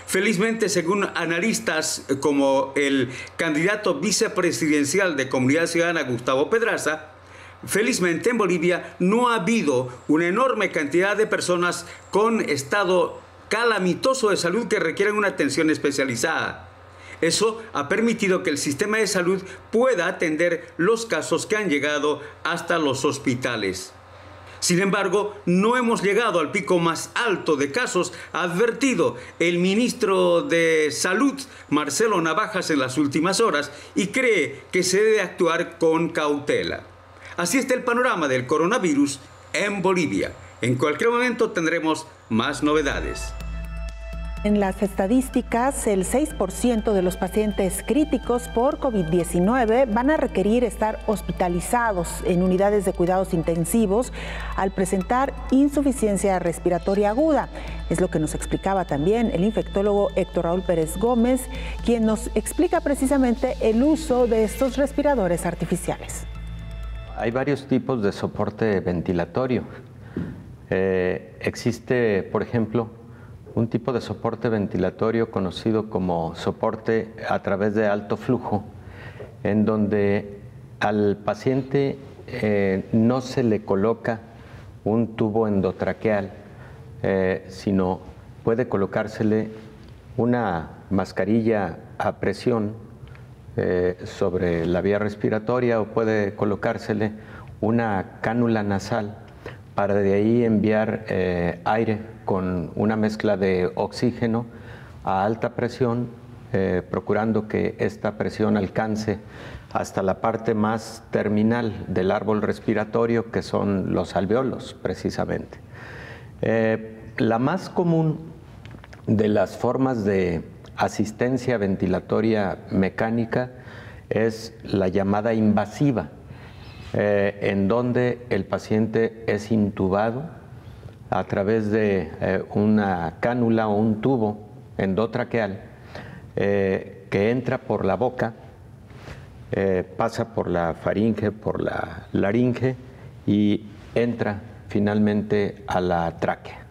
Felizmente, según analistas como el candidato vicepresidencial de Comunidad Ciudadana, Gustavo Pedraza, felizmente en Bolivia no ha habido una enorme cantidad de personas con estado calamitoso de salud que requieren una atención especializada. Eso ha permitido que el sistema de salud pueda atender los casos que han llegado hasta los hospitales. Sin embargo, no hemos llegado al pico más alto de casos, ha advertido el ministro de Salud, Marcelo Navajas, en las últimas horas, y cree que se debe actuar con cautela. Así está el panorama del coronavirus en Bolivia. En cualquier momento tendremos más novedades. En las estadísticas, el 6% de los pacientes críticos por COVID-19 van a requerir estar hospitalizados en unidades de cuidados intensivos al presentar insuficiencia respiratoria aguda. Es lo que nos explicaba también el infectólogo Héctor Raúl Pérez Gómez, quien nos explica precisamente el uso de estos respiradores artificiales. Hay varios tipos de soporte ventilatorio. Existe, por ejemplo, un tipo de soporte ventilatorio conocido como soporte a través de alto flujo, en donde al paciente no se le coloca un tubo endotraqueal, sino puede colocársele una mascarilla a presión sobre la vía respiratoria o puede colocársele una cánula nasal para de ahí enviar aire con una mezcla de oxígeno a alta presión, procurando que esta presión alcance hasta la parte más terminal del árbol respiratorio, que son los alvéolos, precisamente. La más común de las formas de asistencia ventilatoria mecánica es la llamada invasiva, en donde el paciente es intubado a través de una cánula o un tubo endotraqueal que entra por la boca, pasa por la faringe, por la laringe y entra finalmente a la tráquea.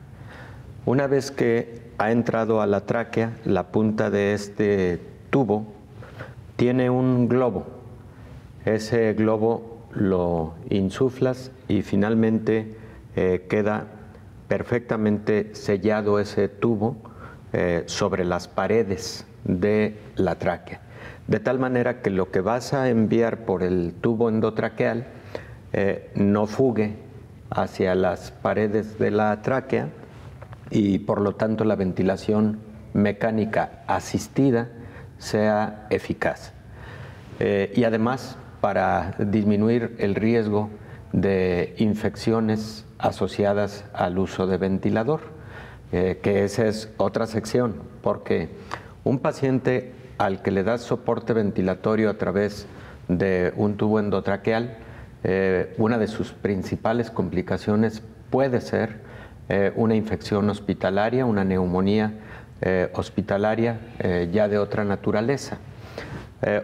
Una vez que ha entrado a la tráquea, la punta de este tubo tiene un globo. Ese globo lo insuflas y finalmente queda perfectamente sellado ese tubo sobre las paredes de la tráquea, de tal manera que lo que vas a enviar por el tubo endotraqueal no fugue hacia las paredes de la tráquea y por lo tanto la ventilación mecánica asistida sea eficaz. Y además, para disminuir el riesgo de infecciones asociadas al uso de ventilador, que esa es otra sección, porque un paciente al que le das soporte ventilatorio a través de un tubo endotraqueal, una de sus principales complicaciones puede ser una infección hospitalaria, una neumonía hospitalaria ya de otra naturaleza.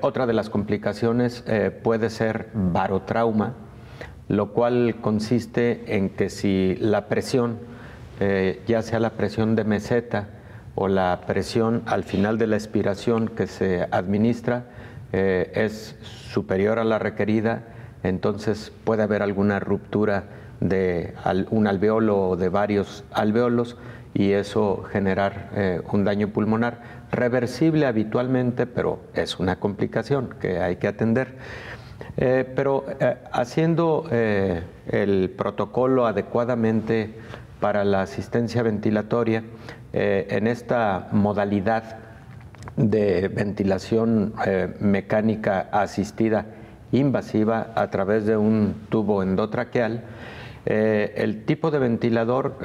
Otra de las complicaciones puede ser barotrauma, lo cual consiste en que si la presión, ya sea la presión de meseta o la presión al final de la expiración que se administra es superior a la requerida, entonces puede haber alguna ruptura de un alveolo o de varios alvéolos y eso generar un daño pulmonar reversible habitualmente, pero es una complicación que hay que atender. Pero haciendo el protocolo adecuadamente para la asistencia ventilatoria, en esta modalidad de ventilación mecánica asistida invasiva a través de un tubo endotraqueal, el tipo de ventilador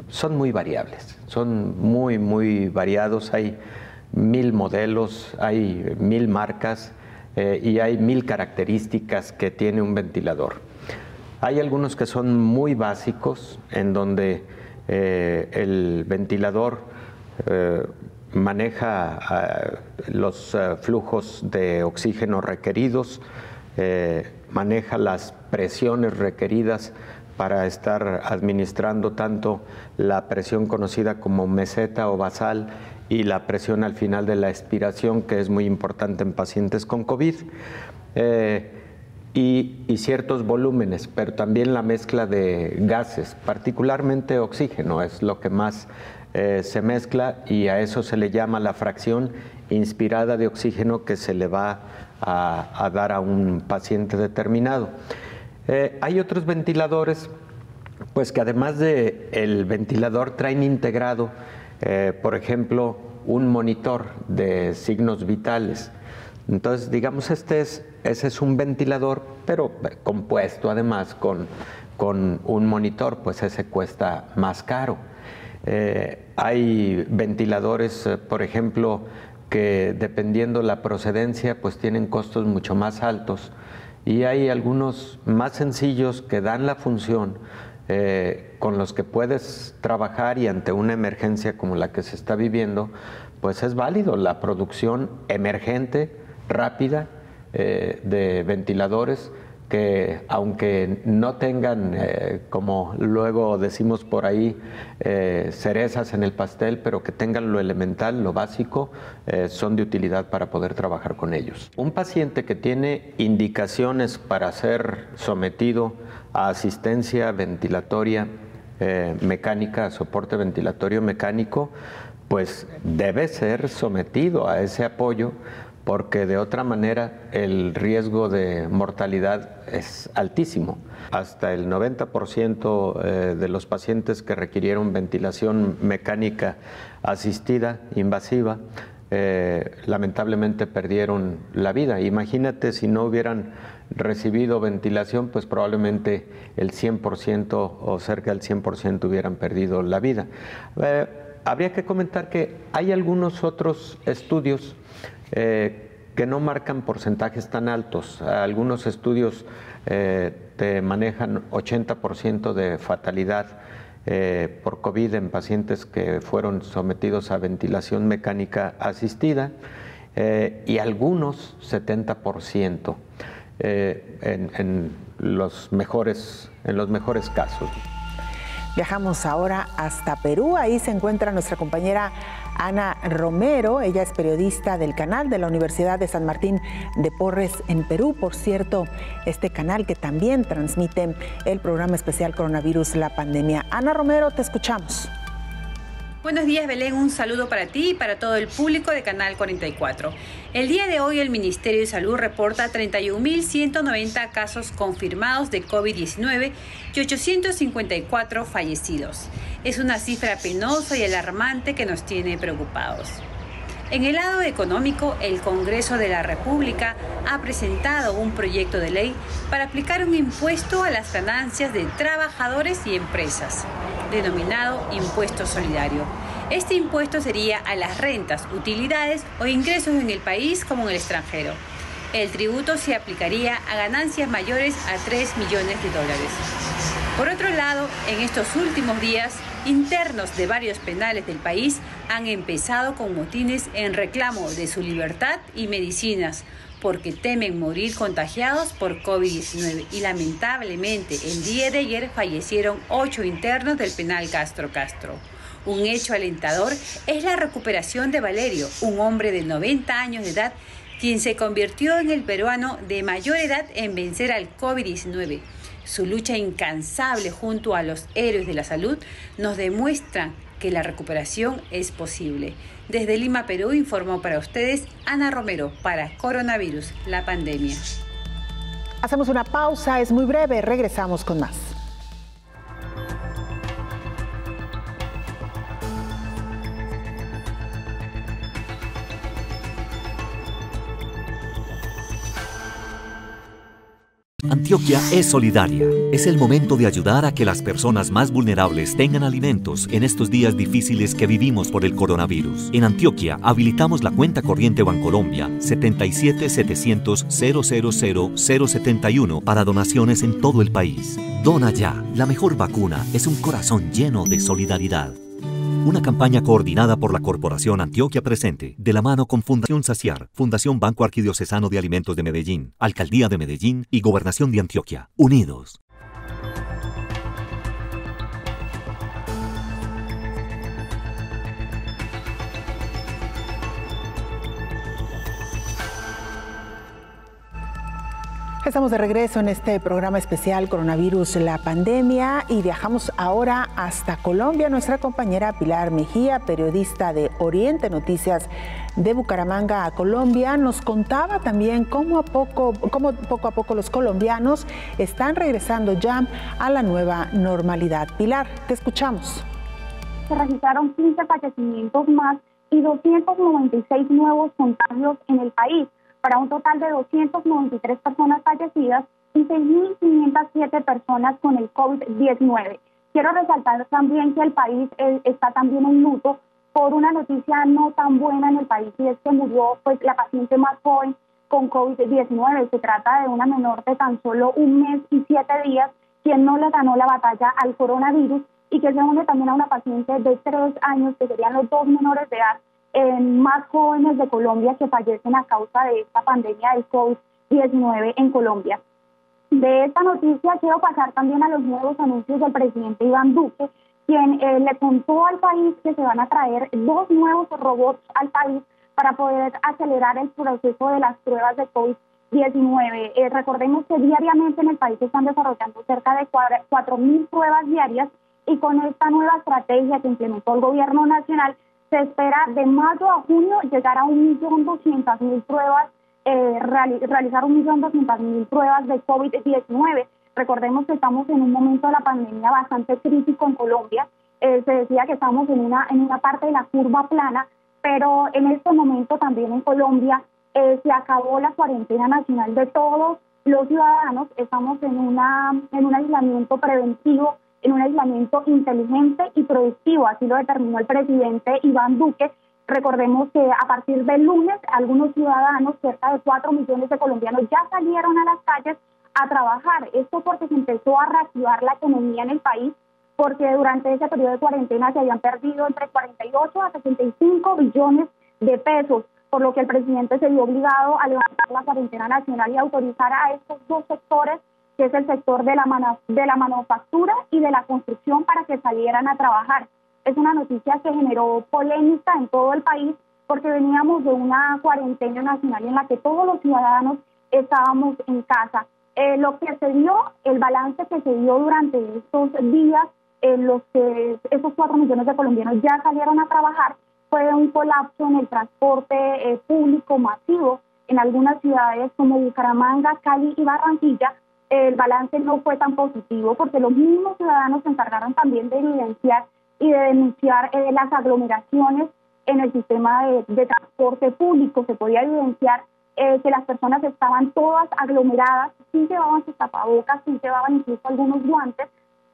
son muy variables, son muy variados. Hay 1000 modelos, hay 1000 marcas y hay 1000 características que tiene un ventilador. Hay algunos que son muy básicos, en donde el ventilador maneja los flujos de oxígeno requeridos, maneja las presiones requeridas para estar administrando tanto la presión conocida como meseta o basal y la presión al final de la expiración, que es muy importante en pacientes con COVID, y ciertos volúmenes, pero también la mezcla de gases, particularmente oxígeno, es lo que más se mezcla y a eso se le llama la fracción inspirada de oxígeno que se le va a dar a un paciente determinado. Hay otros ventiladores, pues que además del ventilador traen integrado, por ejemplo, un monitor de signos vitales. Entonces, digamos, ese es un ventilador, pero compuesto además con un monitor, pues ese cuesta más caro. Hay ventiladores, por ejemplo, que dependiendo la procedencia, pues tienen costos mucho más altos. Y hay algunos más sencillos que dan la función, con los que puedes trabajar, y ante una emergencia como la que se está viviendo, pues es válido la producción emergente, rápida, de ventiladores que, aunque no tengan, como luego decimos por ahí, cerezas en el pastel, pero que tengan lo elemental, lo básico, son de utilidad para poder trabajar con ellos. Un paciente que tiene indicaciones para ser sometido a asistencia ventilatoria mecánica, a soporte ventilatorio mecánico, pues debe ser sometido a ese apoyo, porque de otra manera el riesgo de mortalidad es altísimo. Hasta el 90% de los pacientes que requirieron ventilación mecánica asistida, invasiva, lamentablemente perdieron la vida. Imagínate si no hubieran recibido ventilación, pues probablemente el 100% o cerca del 100% hubieran perdido la vida. Habría que comentar que hay algunos otros estudios que no marcan porcentajes tan altos. Algunos estudios te manejan 80% de fatalidad por COVID en pacientes que fueron sometidos a ventilación mecánica asistida, y algunos 70% en los mejores casos. Viajamos ahora hasta Perú. Ahí se encuentra nuestra compañera Ana Romero. Ella es periodista del canal de la Universidad de San Martín de Porres en Perú. Por cierto, este canal que también transmite el programa especial Coronavirus, la pandemia. Ana Romero, te escuchamos. Buenos días, Belén. Un saludo para ti y para todo el público de Canal 44. El día de hoy el Ministerio de Salud reporta 31.190 casos confirmados de COVID-19 y 854 fallecidos. Es una cifra penosa y alarmante que nos tiene preocupados. En el lado económico, el Congreso de la República ha presentado un proyecto de ley para aplicar un impuesto a las ganancias de trabajadores y empresas, denominado impuesto solidario. Este impuesto sería a las rentas, utilidades o ingresos en el país como en el extranjero. El tributo se aplicaría a ganancias mayores a $3 millones. Por otro lado, en estos últimos días, internos de varios penales del país han empezado con motines en reclamo de su libertad y medicinas, porque temen morir contagiados por COVID-19. Y lamentablemente, el día de ayer fallecieron 8 internos del penal Castro. Un hecho alentador es la recuperación de Valerio, un hombre de 90 años de edad, quien se convirtió en el peruano de mayor edad en vencer al COVID-19. Su lucha incansable junto a los héroes de la salud nos demuestra que la recuperación es posible. Desde Lima, Perú, informó para ustedes Ana Romero para Coronavirus, la pandemia. Hacemos una pausa, es muy breve, regresamos con más. Antioquia es solidaria. Es el momento de ayudar a que las personas más vulnerables tengan alimentos en estos días difíciles que vivimos por el coronavirus. En Antioquia habilitamos la cuenta corriente Bancolombia 77-700-000-071 para donaciones en todo el país. Dona ya. La mejor vacuna es un corazón lleno de solidaridad. Una campaña coordinada por la Corporación Antioquia Presente, de la mano con Fundación Saciar, Fundación Banco Arquidiocesano de Alimentos de Medellín, Alcaldía de Medellín y Gobernación de Antioquia. Unidos. Estamos de regreso en este programa especial Coronavirus, la pandemia, y viajamos ahora hasta Colombia. Nuestra compañera Pilar Mejía, periodista de Oriente Noticias de Bucaramanga, Colombia, nos contaba también cómo poco a poco los colombianos están regresando ya a la nueva normalidad. Pilar, te escuchamos. Se registraron 15 fallecimientos más y 296 nuevos contagios en el país, para un total de 293 personas fallecidas y 6.507 personas con el COVID-19. Quiero resaltar también que el país está también en luto por una noticia no tan buena en el país, y es que murió pues la paciente más joven con COVID-19. Se trata de una menor de tan solo 1 mes y 7 días, quien no le ganó la batalla al coronavirus, y que se une también a una paciente de 3 años, que serían los 2 menores de edad más jóvenes de Colombia que fallecen a causa de esta pandemia del COVID-19 en Colombia. De esta noticia quiero pasar también a los nuevos anuncios del presidente Iván Duque, quien le contó al país que se van a traer 2 nuevos robots al país para poder acelerar el proceso de las pruebas de COVID-19. Recordemos que diariamente en el país se están desarrollando cerca de 4.000 pruebas diarias, y con esta nueva estrategia que implementó el gobierno nacional se espera de mayo a junio llegar a 1.200.000 pruebas, realizar 1.200.000 pruebas de COVID-19. Recordemos que estamos en un momento de la pandemia bastante crítico en Colombia. Se decía que estamos en una parte de la curva plana, pero en este momento también en Colombia se acabó la cuarentena nacional de todos los ciudadanos. Estamos en un aislamiento preventivo, en un aislamiento inteligente y productivo, así lo determinó el presidente Iván Duque. Recordemos que a partir del lunes algunos ciudadanos, cerca de 4 millones de colombianos, ya salieron a las calles a trabajar. Esto porque se empezó a reactivar la economía en el país, porque durante ese periodo de cuarentena se habían perdido entre 48 a 65 billones de pesos, por lo que el presidente se vio obligado a levantar la cuarentena nacional y autorizar a estos 2 sectores, que es el sector de la manufactura y de la construcción, para que salieran a trabajar. Es una noticia que generó polémica en todo el país, porque veníamos de una cuarentena nacional en la que todos los ciudadanos estábamos en casa. Lo que se dio, el balance que se dio durante estos días, en los que esos 4 millones de colombianos ya salieron a trabajar, fue un colapso en el transporte público masivo en algunas ciudades como Bucaramanga, Cali y Barranquilla. El balance no fue tan positivo, porque los mismos ciudadanos se encargaron también de evidenciar y de denunciar las aglomeraciones en el sistema de transporte público. Se podía evidenciar que las personas estaban todas aglomeradas, sí llevaban sus tapabocas, sí llevaban incluso algunos guantes,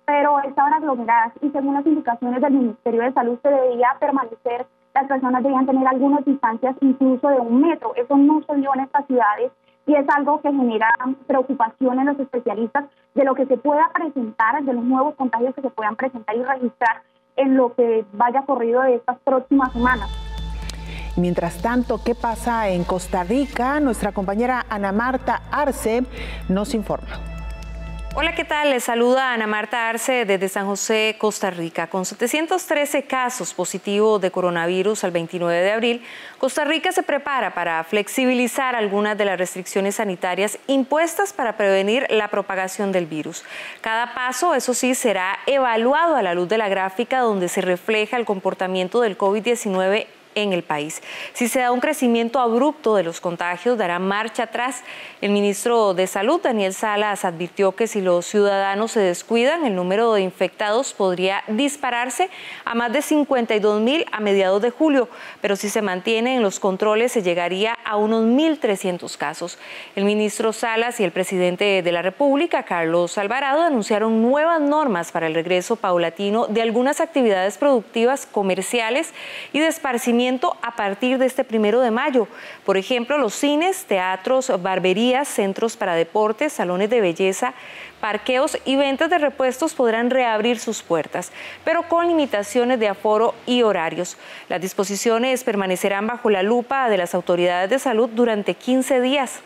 pero estaban aglomeradas, y según las indicaciones del Ministerio de Salud se debía permanecer, las personas debían tener algunas distancias incluso de 1 metro. Eso no se dio en estas ciudades, y es algo que genera preocupación en los especialistas de lo que se pueda presentar, de los nuevos contagios que se puedan presentar y registrar en lo que vaya corrido de estas próximas semanas. Mientras tanto, ¿qué pasa en Costa Rica? Nuestra compañera Ana Marta Arce nos informa. Hola, ¿qué tal? Les saluda Ana Marta Arce desde San José, Costa Rica. Con 713 casos positivos de coronavirus al 29 de abril, Costa Rica se prepara para flexibilizar algunas de las restricciones sanitarias impuestas para prevenir la propagación del virus. Cada paso, eso sí, será evaluado a la luz de la gráfica donde se refleja el comportamiento del COVID-19 en el país. Si se da un crecimiento abrupto de los contagios, dará marcha atrás. El ministro de Salud, Daniel Salas, advirtió que si los ciudadanos se descuidan, el número de infectados podría dispararse a más de 52.000 a mediados de julio, pero si se mantienen los controles se llegaría a unos 1.300 casos. El ministro Salas y el presidente de la República, Carlos Alvarado, anunciaron nuevas normas para el regreso paulatino de algunas actividades productivas, comerciales y de esparcimiento a partir de este 1 de mayo. Por ejemplo, los cines, teatros, barberías, centros para deportes, salones de belleza, parqueos y ventas de repuestos podrán reabrir sus puertas, pero con limitaciones de aforo y horarios. Las disposiciones permanecerán bajo la lupa de las autoridades de salud durante 15 días.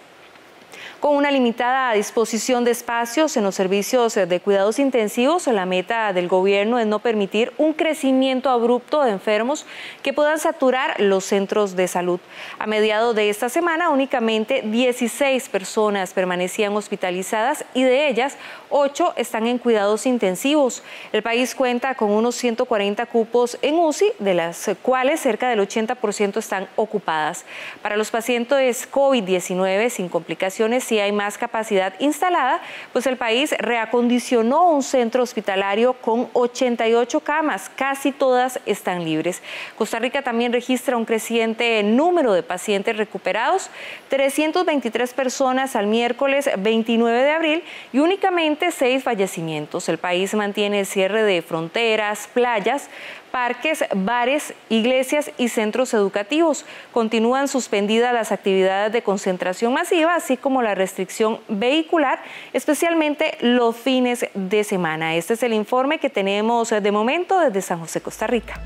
Con una limitada disposición de espacios en los servicios de cuidados intensivos, la meta del gobierno es no permitir un crecimiento abrupto de enfermos que puedan saturar los centros de salud. A mediados de esta semana, únicamente 16 personas permanecían hospitalizadas y de ellas 8 están en cuidados intensivos. El país cuenta con unos 140 cupos en UCI, de las cuales cerca del 80% están ocupadas. Para los pacientes COVID-19 sin complicaciones, si hay más capacidad instalada, pues el país reacondicionó un centro hospitalario con 88 camas, casi todas están libres. Costa Rica también registra un creciente número de pacientes recuperados, 323 personas al miércoles 29 de abril y únicamente 6 fallecimientos. El país mantiene el cierre de fronteras, playas, parques, bares, iglesias y centros educativos. Continúan suspendidas las actividades de concentración masiva, así como la restricción vehicular, especialmente los fines de semana. Este es el informe que tenemos de momento desde San José, Costa Rica.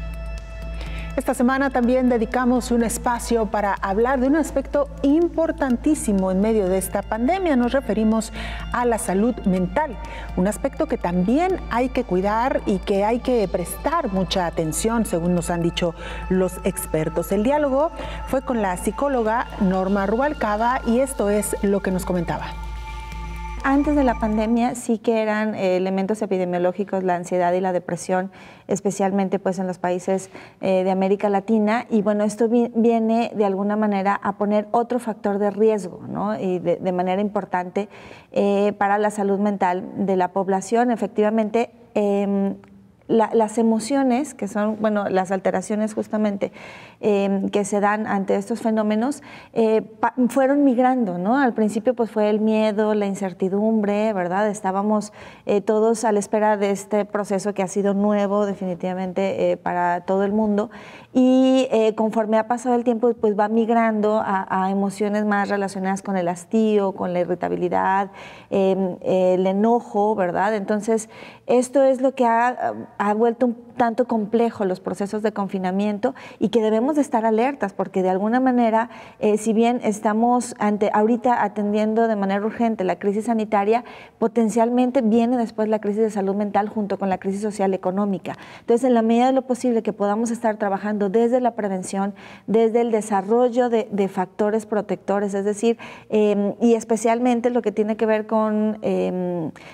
Esta semana también dedicamos un espacio para hablar de un aspecto importantísimo en medio de esta pandemia. Nos referimos a la salud mental, un aspecto que también hay que cuidar y que hay que prestar mucha atención, según nos han dicho los expertos. El diálogo fue con la psicóloga Norma Rubalcaba y esto es lo que nos comentaba. Antes de la pandemia sí que eran elementos epidemiológicos la ansiedad y la depresión, especialmente pues en los países de América Latina, y bueno, esto viene de alguna manera a poner otro factor de riesgo, ¿no? Y de manera importante para la salud mental de la población. Efectivamente, las emociones, que son, bueno, las alteraciones justamente que se dan ante estos fenómenos, fueron migrando, ¿no? Al principio pues fue el miedo, la incertidumbre, ¿verdad? Estábamos todos a la espera de este proceso que ha sido nuevo definitivamente para todo el mundo, y conforme ha pasado el tiempo pues va migrando a emociones más relacionadas con el hastío, con la irritabilidad, el enojo, ¿verdad? Entonces esto es lo que ha vuelto un tanto complejo los procesos de confinamiento y que debemos de estar alertas, porque de alguna manera, si bien estamos ahorita atendiendo de manera urgente la crisis sanitaria, potencialmente viene después la crisis de salud mental junto con la crisis social económica. Entonces, en la medida de lo posible que podamos estar trabajando desde la prevención, desde el desarrollo de factores protectores, es decir, y especialmente lo que tiene que ver con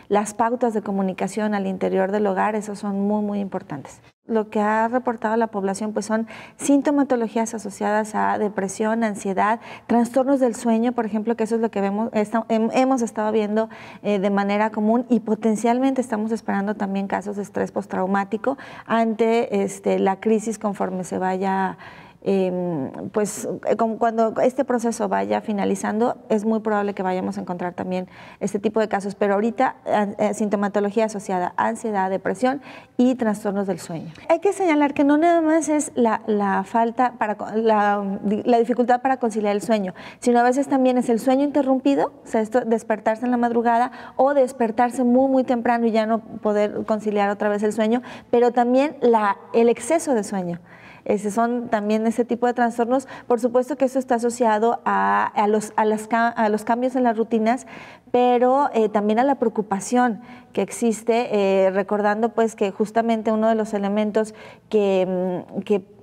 las pautas de comunicación al interior del hogar, esos son muy, muy importantes. Lo que ha reportado la población pues son sintomatologías asociadas a depresión, ansiedad, trastornos del sueño, por ejemplo, que eso es lo que hemos estado viendo de manera común, y potencialmente estamos esperando también casos de estrés postraumático ante la crisis conforme se vaya pues cuando este proceso vaya finalizando, es muy probable que vayamos a encontrar también este tipo de casos, pero ahorita sintomatología asociada a ansiedad, depresión y trastornos del sueño. Hay que señalar que no nada más es la falta, la dificultad para conciliar el sueño, sino a veces también es el sueño interrumpido, o sea, esto, despertarse en la madrugada o despertarse muy, muy temprano y ya no poder conciliar otra vez el sueño, pero también el exceso de sueño. Son también ese tipo de trastornos. Por supuesto que eso está asociado a los cambios en las rutinas, pero también a la preocupación que existe, recordando pues que justamente uno de los elementos que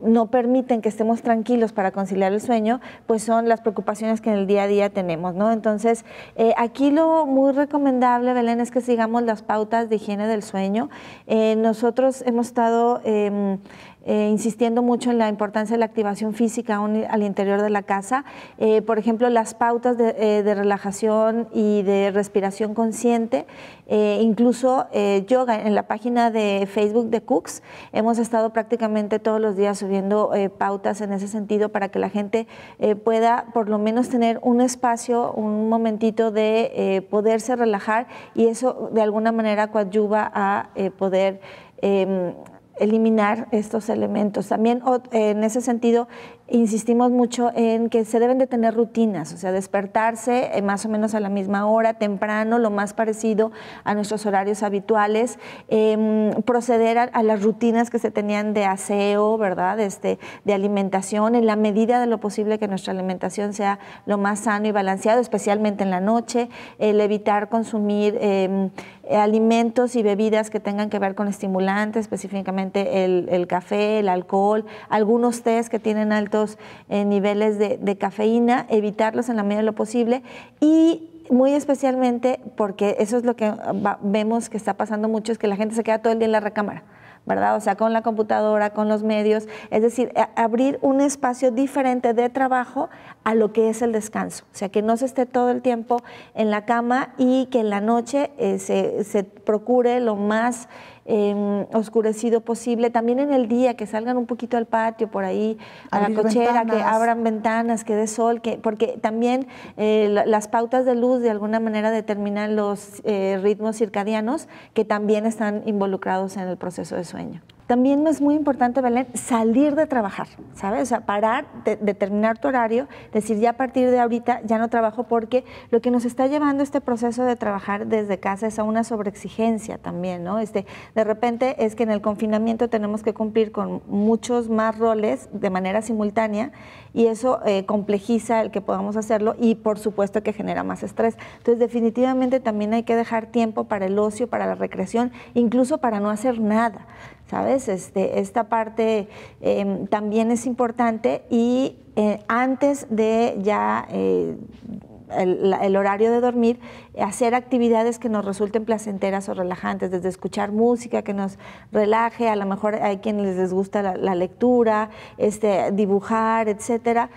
no permiten que estemos tranquilos para conciliar el sueño, pues son las preocupaciones que en el día a día tenemos, ¿no? Entonces, aquí lo muy recomendable, Belén, es que sigamos las pautas de higiene del sueño. Nosotros hemos estado insistiendo mucho en la importancia de la activación física al interior de la casa. Por ejemplo, las pautas de relajación y de respiración consciente, incluso yoga. En la página de Facebook de Cooks hemos estado prácticamente todos los días subiendo pautas en ese sentido para que la gente pueda por lo menos tener un espacio, un momentito de poderse relajar, y eso de alguna manera coadyuva a poder eliminar estos elementos. También en ese sentido insistimos mucho en que se deben de tener rutinas, o sea, despertarse más o menos a la misma hora, temprano, lo más parecido a nuestros horarios habituales, proceder a las rutinas que se tenían de aseo, ¿verdad? De alimentación, en la medida de lo posible que nuestra alimentación sea lo más sano y balanceado, especialmente en la noche, el evitar consumir alimentos y bebidas que tengan que ver con estimulantes, específicamente el café, el alcohol, algunos tés que tienen altos niveles de cafeína, evitarlos en la medida de lo posible, y muy especialmente porque eso es lo que vemos que está pasando mucho, es que la gente se queda todo el día en la recámara. ¿verdad? O sea, con la computadora, con los medios, es decir, abrir un espacio diferente de trabajo a lo que es el descanso, o sea, que no se esté todo el tiempo en la cama y que en la noche se procure lo más oscurecido posible, también en el día, que salgan un poquito al patio, por ahí, a la cochera, que abran ventanas, que dé sol, porque también las pautas de luz de alguna manera determinan los ritmos circadianos que también están involucrados en el proceso de sueño. También es muy importante, Belén, salir de trabajar, ¿sabes? O sea, parar, determinar tu horario, decir ya a partir de ahorita ya no trabajo, porque lo que nos está llevando este proceso de trabajar desde casa es a una sobreexigencia también, ¿no? De repente es que en el confinamiento tenemos que cumplir con muchos más roles de manera simultánea y eso complejiza el que podamos hacerlo y por supuesto que genera más estrés. Entonces definitivamente también hay que dejar tiempo para el ocio, para la recreación, incluso para no hacer nada, ¿sabes? Esta parte también es importante y antes de ya el horario de dormir, hacer actividades que nos resulten placenteras o relajantes, desde escuchar música que nos relaje, a lo mejor hay quienes les gusta la lectura, dibujar, etcétera,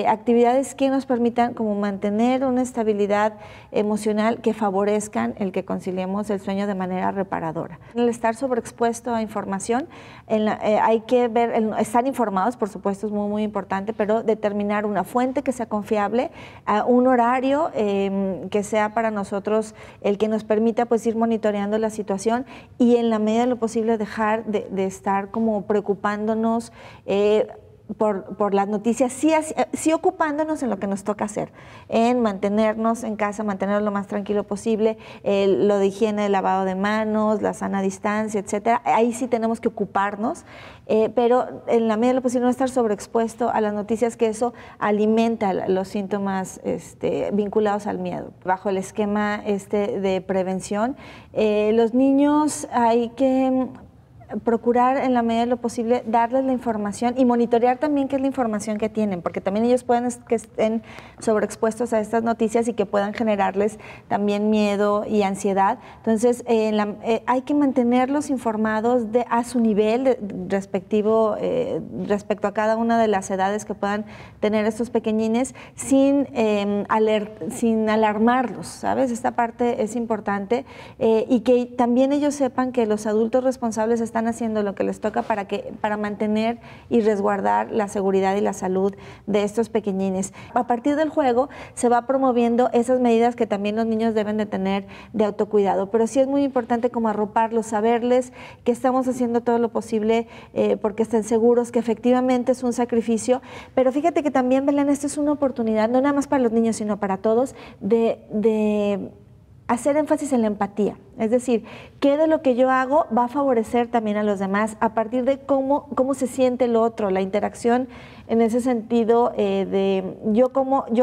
actividades que nos permitan como mantener una estabilidad emocional que favorezcan el que conciliemos el sueño de manera reparadora. El estar sobreexpuesto a información, hay que ver, estar informados, por supuesto, es muy, muy importante, pero determinar una fuente que sea confiable, un horario que sea para nosotros el que nos permita pues ir monitoreando la situación y en la medida de lo posible dejar de estar como preocupándonos por las noticias, sí ocupándonos en lo que nos toca hacer, en mantenernos en casa, mantenernos lo más tranquilo posible, lo de higiene, el lavado de manos, la sana distancia, etcétera. Ahí sí tenemos que ocuparnos, pero en la medida de lo posible no estar sobreexpuesto a las noticias, que eso alimenta los síntomas vinculados al miedo. Bajo el esquema de prevención, los niños hay que procurar en la medida de lo posible darles la información y monitorear también qué es la información que tienen, porque también ellos pueden que estén sobreexpuestos a estas noticias y que puedan generarles también miedo y ansiedad. Entonces, hay que mantenerlos informados a su nivel respectivo respecto a cada una de las edades que puedan tener estos pequeñines, sin alarmarlos, ¿sabes? Esta parte es importante y que también ellos sepan que los adultos responsables están haciendo lo que les toca para mantener y resguardar la seguridad y la salud de estos pequeñines. A partir del juego se va promoviendo esas medidas que también los niños deben de tener de autocuidado, pero sí es muy importante como arroparlos, saberles que estamos haciendo todo lo posible porque estén seguros, que efectivamente es un sacrificio, pero fíjate que también, Belén, esta es una oportunidad, no nada más para los niños, sino para todos, de hacer énfasis en la empatía. Es decir, qué de lo que yo hago va a favorecer también a los demás a partir de cómo se siente el otro, la interacción en ese sentido de yo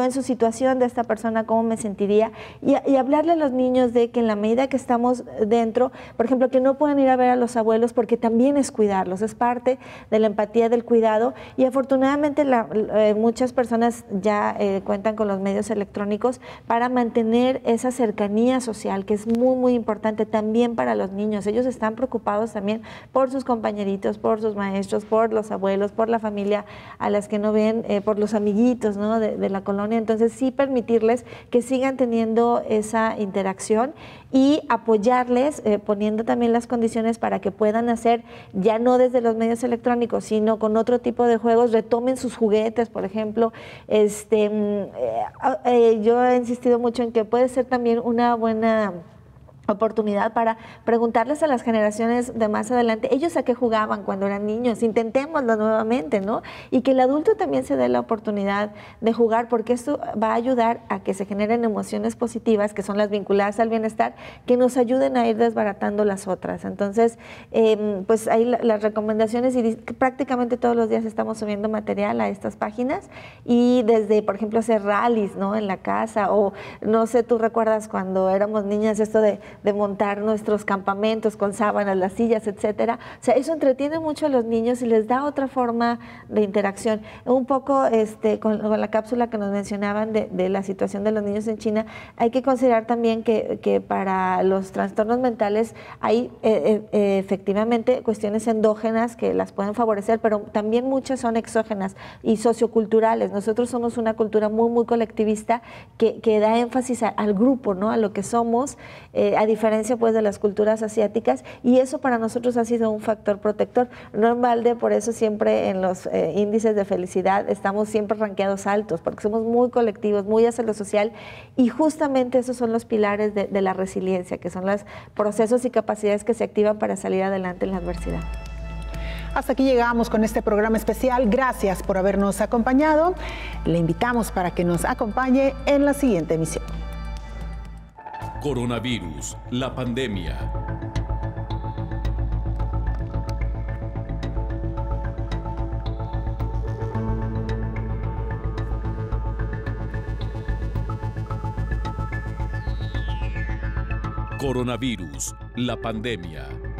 en su situación de esta persona, cómo me sentiría y hablarle a los niños de que en la medida que estamos dentro, por ejemplo, que no puedan ir a ver a los abuelos porque también es cuidarlos, es parte de la empatía, del cuidado y afortunadamente muchas personas ya cuentan con los medios electrónicos para mantener esa cercanía social que es muy, muy importante también para los niños. Ellos están preocupados también por sus compañeritos, por sus maestros, por los abuelos, por la familia a las que no ven, por los amiguitos, ¿no? de la colonia. Entonces sí permitirles que sigan teniendo esa interacción y apoyarles poniendo también las condiciones para que puedan hacer, ya no desde los medios electrónicos, sino con otro tipo de juegos, retomen sus juguetes, por ejemplo. Yo he insistido mucho en que puede ser también una buena oportunidad para preguntarles a las generaciones de más adelante, ellos a qué jugaban cuando eran niños, intentémoslo nuevamente, ¿no? Y que el adulto también se dé la oportunidad de jugar, porque esto va a ayudar a que se generen emociones positivas, que son las vinculadas al bienestar, que nos ayuden a ir desbaratando las otras. Entonces, pues ahí las recomendaciones, y prácticamente todos los días estamos subiendo material a estas páginas, y desde, por ejemplo, hacer rallies, ¿no? En la casa, o no sé, tú recuerdas cuando éramos niñas esto de de montar nuestros campamentos con sábanas, las sillas, etcétera. O sea, eso entretiene mucho a los niños y les da otra forma de interacción. Un poco con la cápsula que nos mencionaban de la situación de los niños en China, hay que considerar también que para los trastornos mentales hay efectivamente cuestiones endógenas que las pueden favorecer, pero también muchas son exógenas y socioculturales. Nosotros somos una cultura muy, muy colectivista que da énfasis al grupo, ¿no? A lo que somos, a diferencia pues de las culturas asiáticas, y eso para nosotros ha sido un factor protector. No en balde, por eso siempre en los índices de felicidad estamos siempre rankeados altos, porque somos muy colectivos, muy hacia lo social, y justamente esos son los pilares de la resiliencia, que son los procesos y capacidades que se activan para salir adelante en la adversidad. Hasta aquí llegamos con este programa especial. Gracias por habernos acompañado. Le invitamos para que nos acompañe en la siguiente emisión. Coronavirus, la pandemia. Coronavirus, la pandemia.